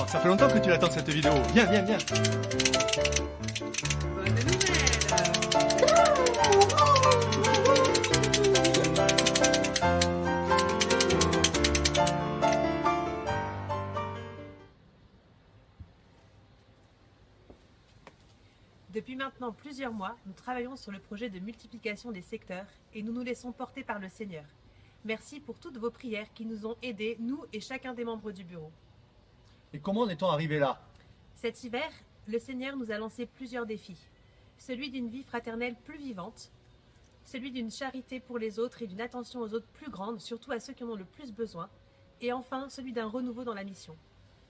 Alors, ça fait longtemps que tu l'attends cette vidéo. Viens, viens, viens. Bonne nouvelle! Depuis maintenant plusieurs mois, nous travaillons sur le projet de multiplication des secteurs et nous nous laissons porter par le Seigneur. Merci pour toutes vos prières qui nous ont aidés, nous et chacun des membres du bureau. Et comment en est-on arrivé là? Cet hiver, le Seigneur nous a lancé plusieurs défis. Celui d'une vie fraternelle plus vivante, celui d'une charité pour les autres et d'une attention aux autres plus grande, surtout à ceux qui en ont le plus besoin, et enfin celui d'un renouveau dans la mission.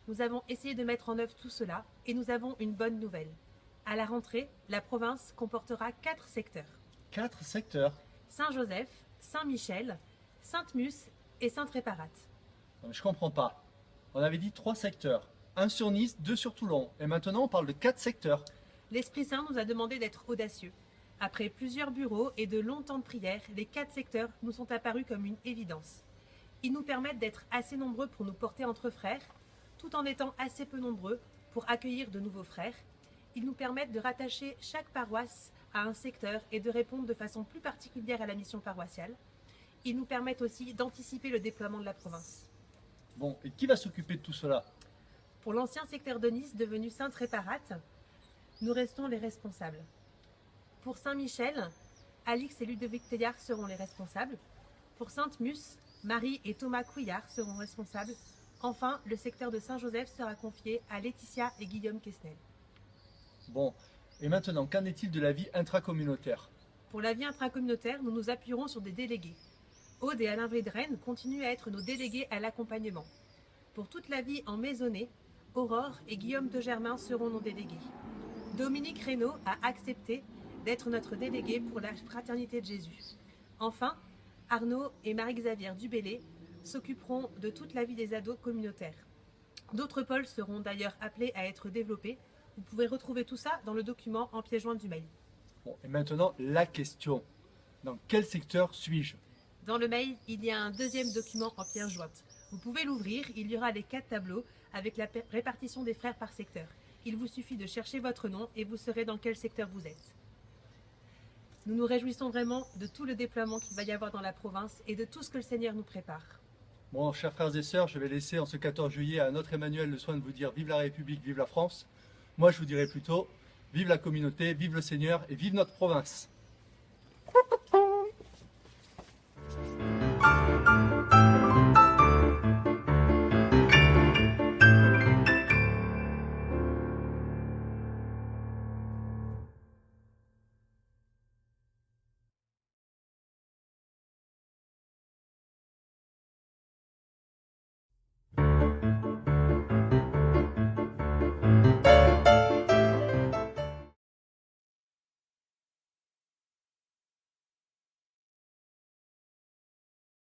Nous avons essayé de mettre en œuvre tout cela et nous avons une bonne nouvelle. À la rentrée, la province comportera 4 secteurs. 4 secteurs. Saint-Joseph, Saint-Michel, Sainte-Mus et Sainte-Réparate. Non, mais je comprends pas. On avait dit 3 secteurs. 1 sur Nice, 2 sur Toulon. Et maintenant on parle de 4 secteurs. L'Esprit Saint nous a demandé d'être audacieux. Après plusieurs bureaux et de longs temps de prière, les 4 secteurs nous sont apparus comme une évidence. Ils nous permettent d'être assez nombreux pour nous porter entre frères, tout en étant assez peu nombreux pour accueillir de nouveaux frères. Ils nous permettent de rattacher chaque paroisse à un secteur et de répondre de façon plus particulière à la mission paroissiale. Ils nous permettent aussi d'anticiper le déploiement de la province. Bon, et qui va s'occuper de tout cela? Pour l'ancien secteur de Nice, devenu Sainte-Réparate, nous restons les responsables. Pour Saint-Michel, Alix et Ludovic Teillard seront les responsables. Pour Sainte-Mus, Marie et Thomas Couillard seront responsables. Enfin, le secteur de Saint-Joseph sera confié à Laetitia et Guillaume Quesnel. Bon, et maintenant, qu'en est-il de la vie intracommunautaire? Pour la vie intracommunautaire, nous nous appuierons sur des délégués. Aude et Alain Védrenne continuent à être nos délégués à l'accompagnement. Pour toute la vie en maisonnée, Aurore et Guillaume de Germain seront nos délégués. Dominique Reynaud a accepté d'être notre délégué pour la fraternité de Jésus. Enfin, Arnaud et Marie-Xavière Dubélé s'occuperont de toute la vie des ados communautaires. D'autres pôles seront d'ailleurs appelés à être développés. Vous pouvez retrouver tout ça dans le document en pièce jointe du mail. Bon, et maintenant, la question. Dans quel secteur suis-je? Dans le mail, il y a un deuxième document en pièce jointe. Vous pouvez l'ouvrir, il y aura les 4 tableaux avec la répartition des frères par secteur. Il vous suffit de chercher votre nom et vous saurez dans quel secteur vous êtes. Nous nous réjouissons vraiment de tout le déploiement qu'il va y avoir dans la province et de tout ce que le Seigneur nous prépare. Bon, chers frères et sœurs, je vais laisser en ce 14 juillet à notre Emmanuel le soin de vous dire vive la République, vive la France. Moi, je vous dirai plutôt vive la communauté, vive le Seigneur et vive notre province.